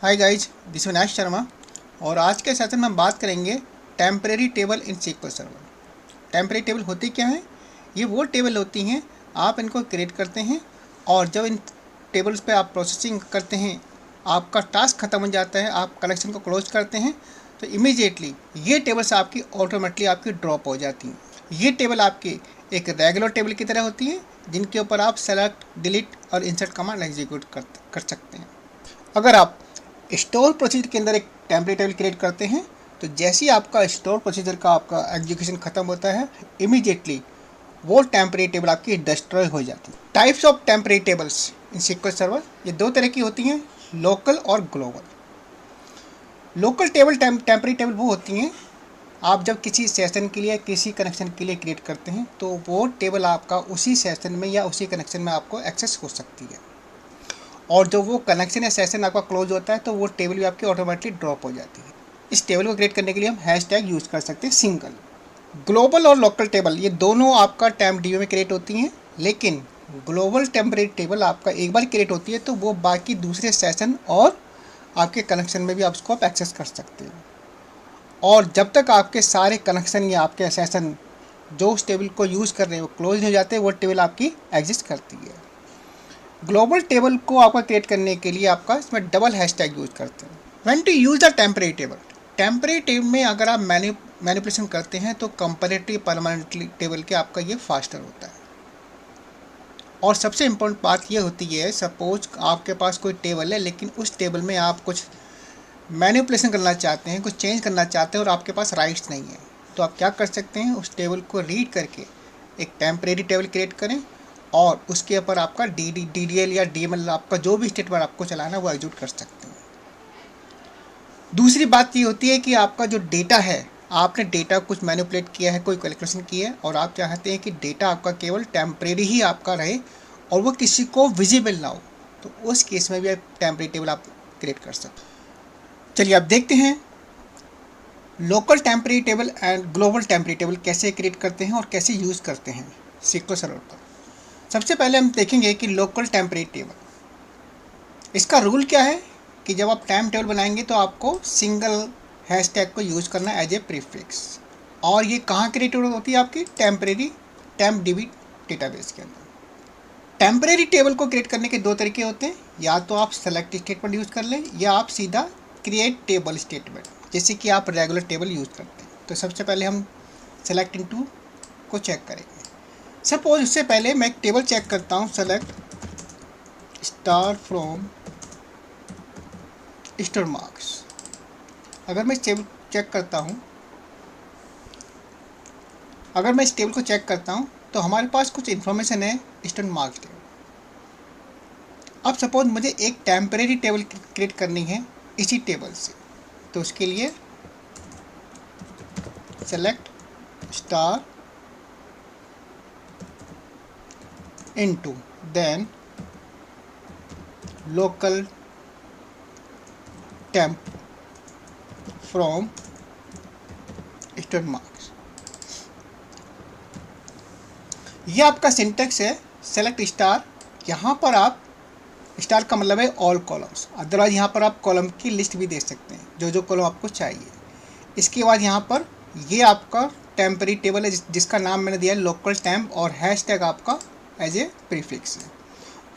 Hi guys, this विनाश शर्मा। और आज के सेशन में हम बात करेंगे टेम्परेरी टेबल इन SQL सर्वर। टेम्परेरी टेबल होती क्या है? ये वो टेबल होती हैं, आप इनको क्रिएट करते हैं और जब इन टेबल्स पे आप प्रोसेसिंग करते हैं, आपका टास्क ख़त्म हो जाता है, आप कनेक्शन को क्लोज करते हैं तो इमीडिएटली ये टेबल्स आपकी ऑटोमेटिकली आपकी ड्रॉप हो जाती हैं। ये टेबल आपकी एक रेगुलर टेबल की तरह होती है जिनके ऊपर आप सेलेक्ट, डिलीट और इंसर्ट कमांड एग्जीक्यूट कर सकते हैं। अगर आप स्टोर प्रोसीजर के अंदर एक टेम्पलेट टेबल क्रिएट करते हैं तो जैसे ही आपका स्टोर प्रोसीजर का आपका एग्जीक्यूशन खत्म होता है, इमीडिएटली वो टेम्परेरी टेबल आपकी डिस्ट्रॉय हो जाती है। Types of temporary tables in SQL server ये दो तरह की होती हैं, लोकल और global. Local table temporary table वो होती हैं आप जब किसी सेशन के लिए किसी कनेक्शन के लिए क्रिएट करते हैं तो वो टेबल आपका उसी सेशन में या उसी कनेक्शन में आपको एक्सेस हो सकती है, और जो वो कनेक्शन या सेशन आपका क्लोज होता है तो वो टेबल भी आपकी ऑटोमेटिकली ड्रॉप हो जाती है। इस टेबल को क्रिएट करने के लिए हम हैशटैग यूज़ कर सकते हैं सिंगल। ग्लोबल और लोकल टेबल ये दोनों आपका टाइम DB में क्रिएट होती हैं, लेकिन ग्लोबल टेम्परेरी टेबल आपका एक बार क्रिएट होती है तो वो बाकी दूसरे सेशन और आपके कनेक्शन में भी आप उसको एक्सेस कर सकते हैं। और जब तक आपके सारे कनेक्शन या आपके सेशन जो उस टेबल को यूज़ कर रहे हैं वो क्लोज नहीं हो जाते, वो टेबल आपकी एग्जिस्ट करती है। ग्लोबल टेबल को आपका क्रिएट करने के लिए आपका इसमें डबल हैशटैग यूज़ करते हैं। When to use the temporary table, temporary table में अगर आप मैनिपुलेशन करते हैं तो कंपैरेटिव परमानेंटली टेबल के आपका ये फास्टर होता है। और सबसे इम्पोर्टेंट बात ये होती है, सपोज आपके पास कोई टेबल है लेकिन उस टेबल में आप कुछ मैनिपुलेशन करना चाहते हैं, कुछ चेंज करना चाहते हैं और आपके पास राइट्स नहीं है, तो आप क्या कर सकते हैं, उस टेबल को रीड करके एक टेम्परेरी टेबल क्रिएट करें और उसके ऊपर आपका DDL या DML आपका जो भी स्टेटमेंट आपको चलाना है वो एग्जीक्यूट कर सकते हैं। दूसरी बात ये होती है कि आपका जो डेटा है, आपने डेटा कुछ मैनिपुलेट किया है, कोई कैलकुलेशन किया है और आप चाहते हैं कि डेटा आपका केवल टेम्परेरी ही आपका रहे और वो किसी को विजिबल ना हो, तो उस केस में भी आप टेम्परेरी टेबल आप क्रिएट कर सकते हैं। चलिए अब देखते हैं local temporary table and global temporary table कैसे क्रिएट करते हैं और कैसे यूज़ करते हैं SQL सर्वर पर। सबसे पहले हम देखेंगे कि लोकल टेम्परेरी टेबल, इसका रूल क्या है कि जब आप टाइम टेबल बनाएंगे तो आपको सिंगल हैशटैग को यूज़ करना एज ए प्रीफिक्स। और ये कहाँ क्रिएट होती है, आपकी टेम्परेरी TempDB डेटाबेस के अंदर। टेम्परेरी टेबल को क्रिएट करने के दो तरीके होते हैं, या तो आप सेलेक्ट स्टेटमेंट यूज़ कर लें या आप सीधा क्रिएट टेबल स्टेटमेंट, जैसे कि आप रेगुलर टेबल यूज़ करते हैं। तो सबसे पहले हम सेलेक्ट इनटू को चेक करेंगे। सपोज इससे पहले मैं एक टेबल चेक करता हूँ, select star from star marks. अगर मैं इस टेबल चेक करता हूँ, अगर मैं इस टेबल को चेक करता हूँ तो हमारे पास कुछ इन्फॉर्मेशन है स्टूडेंट मार्क्स टेबल। अब सपोज मुझे एक टेम्परेरी टेबल क्रिएट करनी है इसी टेबल से, तो उसके लिए select star into then local temp from student marks. ये आपका सिंटेक्स है, सेलेक्ट स्टार। यहाँ पर आप स्टार का मतलब है ऑल कॉलम्स, अदरवाइज यहाँ पर आप कॉलम की लिस्ट भी दे सकते हैं जो जो कॉलम आपको चाहिए। इसके बाद यहाँ पर ये आपका टेम्परेरी टेबल है जिसका नाम मैंने दिया है लोकल टेम्प और हैशटैग आपका एज ए प्रीफिक्स है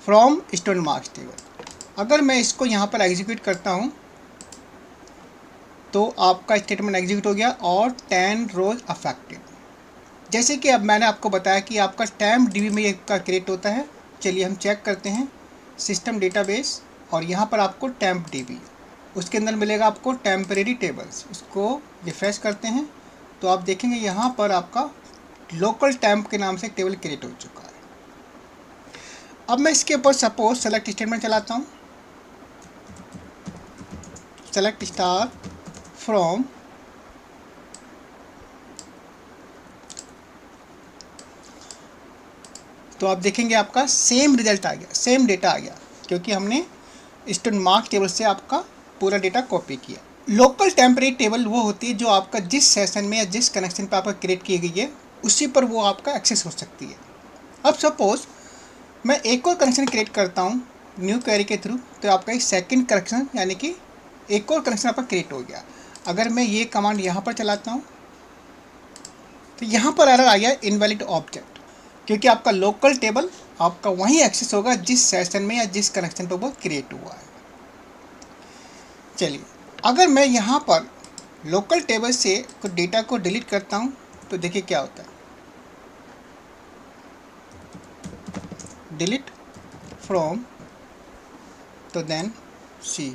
फ्रॉम स्टूडेंट मार्क्स टेबल। अगर मैं इसको यहाँ पर एग्जीक्यूट करता हूँ तो आपका स्टेटमेंट एग्जीक्यूट हो गया और 10 रोज अफेक्टेड। जैसे कि अब मैंने आपको बताया कि आपका TempDB में एक का क्रिएट होता है। चलिए हम चेक करते हैं सिस्टम डेटाबेस, और यहाँ पर आपको TempDB, उसके अंदर मिलेगा आपको टेम्परेरी टेबल्स। उसको रिफ्रेश करते हैं तो आप देखेंगे यहाँ पर आपका लोकल टेम्प के नाम से एक टेबल क्रिएट हो चुका है। अब मैं इसके ऊपर सपोज सेलेक्ट स्टेटमेंट चलाता हूँ, सेलेक्ट स्टार फ्रॉम, तो आप देखेंगे आपका सेम रिजल्ट आ गया, सेम डेटा आ गया, क्योंकि हमने स्टूडेंट मार्क्स टेबल से आपका पूरा डेटा कॉपी किया। लोकल टेम्परेरी टेबल वो होती है जो आपका जिस सेशन में या जिस कनेक्शन पर आपका क्रिएट की गई है उसी पर वो आपका एक्सेस हो सकती है। अब सपोज मैं एक और कनेक्शन क्रिएट करता हूँ न्यू क्वेरी के थ्रू, तो आपका एक सेकंड कनेक्शन यानी कि एक और कनेक्शन आपका क्रिएट हो गया। अगर मैं ये कमांड यहाँ पर चलाता हूँ तो यहाँ पर एरर आ गया इनवैलिड ऑब्जेक्ट, क्योंकि आपका लोकल टेबल आपका वहीं एक्सेस होगा जिस सेशन में या जिस कनेक्शन पर वो क्रिएट हुआ है। चलिए, अगर मैं यहाँ पर लोकल टेबल से कुछ डेटा को डिलीट करता हूँ तो देखिए क्या होता है। डिलीट फ्रॉम, तो देन सी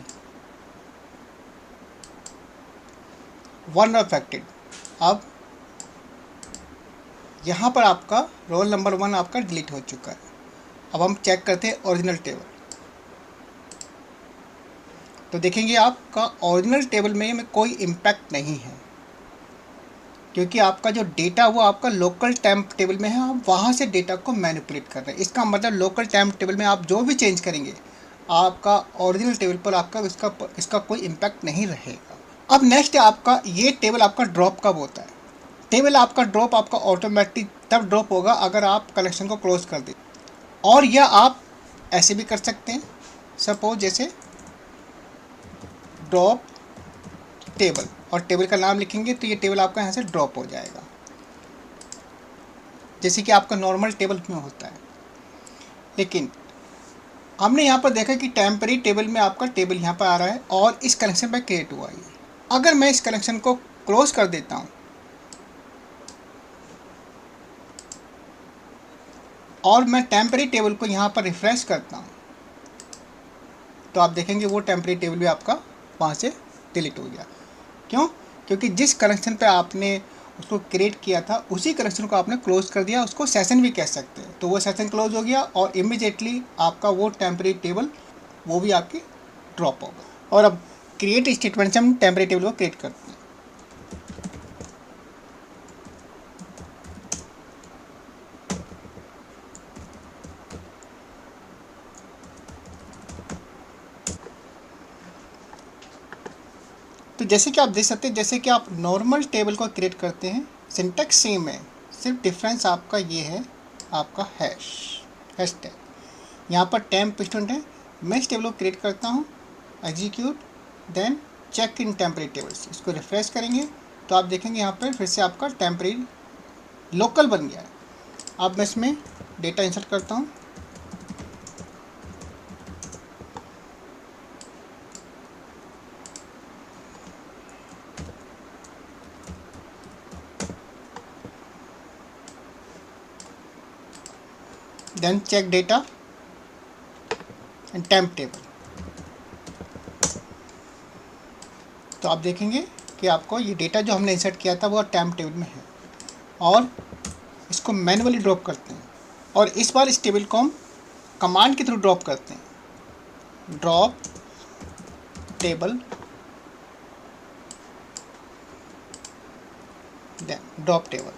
1 अफेक्टेड। अब यहाँ पर आपका रोल नंबर 1 आपका डिलीट हो चुका है। अब हम चेक करते हैं ओरिजिनल टेबल, तो देखेंगे आपका ओरिजिनल टेबल में कोई इम्पैक्ट नहीं है, क्योंकि आपका जो डेटा वो आपका लोकल टेम्प टेबल में है, आप वहाँ से डेटा को मैनिपुलेट कर रहे हैं। इसका मतलब लोकल टेम्प टेबल में आप जो भी चेंज करेंगे आपका ओरिजिनल टेबल पर आपका इसका कोई इम्पैक्ट नहीं रहेगा। अब नेक्स्ट आपका ये टेबल आपका ड्रॉप कब होता है। टेबल आपका ड्रॉप आपका ऑटोमेटिक तब ड्रॉप होगा अगर आप कलेक्शन को क्लोज कर दें, और यह आप ऐसे भी कर सकते हैं। सपोज जैसे ड्रॉप टेबल और टेबल का नाम लिखेंगे तो ये टेबल आपका यहाँ से ड्रॉप हो जाएगा, जैसे कि आपका नॉर्मल टेबल में होता है। लेकिन हमने यहाँ पर देखा कि टेम्परेरी टेबल में आपका टेबल यहाँ पर आ रहा है और इस कनेक्शन पर क्रिएट हुआ है। अगर मैं इस कनेक्शन को क्लोज कर देता हूँ और मैं टेम्परेरी टेबल को यहाँ पर रिफ्रेश करता हूँ तो आप देखेंगे वो टेम्परेरी टेबल भी आपका वहाँ से डिलीट हो गया। क्यों? क्योंकि जिस कनेक्शन पे आपने उसको क्रिएट किया था उसी कनेक्शन को आपने क्लोज कर दिया, उसको सेशन भी कह सकते हैं। तो वो सेशन क्लोज हो गया और इमीडिएटली आपका वो टेम्परेरी टेबल वो भी आपकी ड्रॉप होगा। और अब क्रिएट स्टेटमेंट से हम टेम्परेरी टेबल को क्रिएट करते हैं। तो जैसे कि आप देख सकते हैं, जैसे कि आप नॉर्मल टेबल को क्रिएट करते हैं, सिंटैक्स सेम है, सिर्फ डिफरेंस आपका ये है आपका हैश टैग। यहाँ पर टेम्प स्टूडेंट है। मैं इस टेबल को क्रिएट करता हूँ, execute, then check in temporary tables. इसको रिफ्रेश करेंगे तो आप देखेंगे यहाँ पर फिर से आपका टेम्परेरी लोकल बन गया है। अब मैं इसमें डेटा इंसर्ट करता हूँ, then check data and temp table. तो आप देखेंगे कि आपको ये डेटा जो हमने इंसर्ट किया था वो टेम्प टेबल में है, और इसको मैन्युअली ड्रॉप करते हैं। और इस बार इस टेबल को हम कमांड के थ्रू ड्रॉप करते हैं। Drop table, drop table,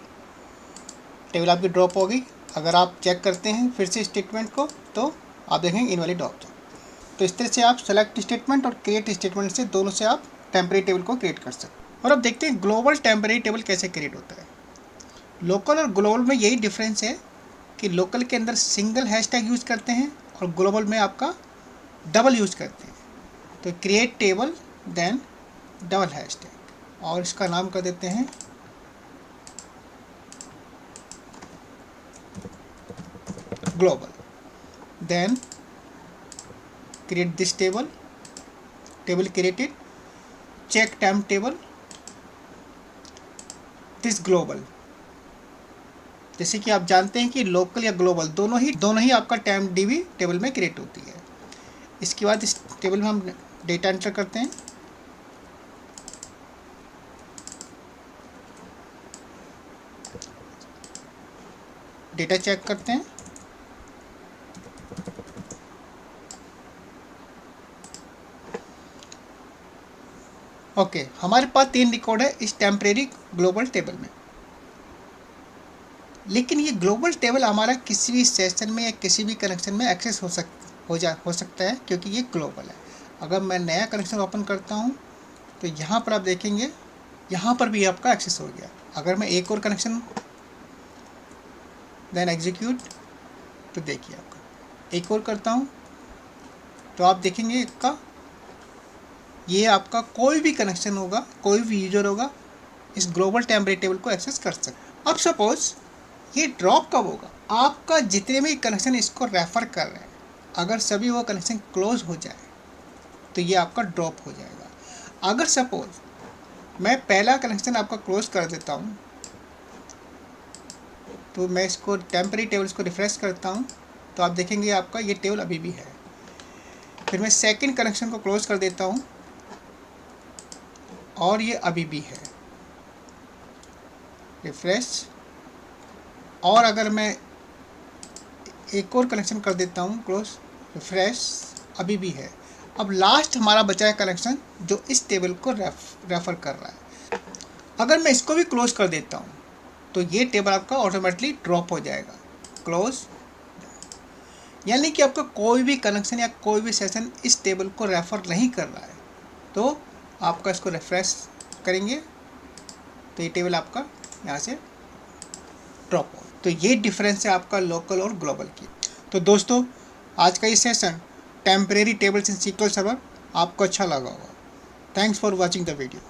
table आपकी ड्रॉप हो गई। अगर आप चेक करते हैं फिर से स्टेटमेंट को तो आप देखेंगे इनवैलिड ऑब्जेक्ट। तो इस तरह से आप सेलेक्ट स्टेटमेंट और क्रिएट स्टेटमेंट से दोनों से आप टेम्परेरी टेबल को क्रिएट कर सकते हैं। और अब देखते हैं ग्लोबल टेम्परेरी टेबल कैसे क्रिएट होता है। लोकल और ग्लोबल में यही डिफरेंस है कि लोकल के अंदर सिंगल हैशटैग यूज़ करते हैं और ग्लोबल में आपका डबल यूज़ करते हैं। तो create table then double hashtag, और इसका नाम कर देते हैं global, then create this table created, check temp table, this global। जैसे कि आप जानते हैं कि लोकल या ग्लोबल दोनों ही आपका टेम्प डीबी टेबल में क्रिएट होती है। इसके बाद इस टेबल में हम डेटा एंटर करते हैं, डेटा चेक करते हैं। ओके, हमारे पास 3 रिकॉर्ड है इस टेम्परेरी ग्लोबल टेबल में। लेकिन ये ग्लोबल टेबल हमारा किसी भी सेशन में या किसी भी कनेक्शन में एक्सेस हो सकता है, क्योंकि ये ग्लोबल है। अगर मैं नया कनेक्शन ओपन करता हूँ तो यहाँ पर आप देखेंगे यहाँ पर भी आपका एक्सेस हो गया। अगर मैं एक और कनेक्शन देन एग्जीक्यूट तो देखिए आपका एक और करता हूँ तो आप देखेंगे इसका ये आपका कोई भी कनेक्शन होगा, कोई भी यूजर होगा, इस ग्लोबल टेम्परेरी टेबल को एक्सेस कर सकते। अब सपोज ये ड्रॉप कब होगा, आपका जितने भी कनेक्शन इसको रेफ़र कर रहे हैं, अगर सभी वो कनेक्शन क्लोज हो जाए तो ये आपका ड्रॉप हो जाएगा। अगर सपोज मैं पहला कनेक्शन आपका क्लोज कर देता हूँ, तो मैं इसको टेम्परेरी टेबल को रिफ्रेश करता हूँ, तो आप देखेंगे आपका ये टेबल अभी भी है। फिर मैं सेकंड कनेक्शन को क्लोज कर देता हूँ और ये अभी भी है, रिफ्रेश। और अगर मैं एक और कनेक्शन कर देता हूँ क्लोज, रिफ्रेश, अभी भी है। अब लास्ट हमारा बचा है कनेक्शन जो इस टेबल को रेफ़र कर रहा है। अगर मैं इसको भी क्लोज कर देता हूँ तो ये टेबल आपका ऑटोमेटिकली ड्रॉप हो जाएगा, क्लोज। यानी कि आपका कोई भी कनेक्शन या कोई भी सेशन इस टेबल को रेफ़र नहीं कर रहा है, तो आपका इसको रिफ्रेश करेंगे तो ये टेबल आपका यहाँ से ड्रॉप हो। तो ये डिफरेंस है आपका लोकल और ग्लोबल की। तो दोस्तों आज का ये सेशन टेम्परेरी टेबल्स इन SQL सर्वर आपको अच्छा लगा होगा। Thanks for watching the video.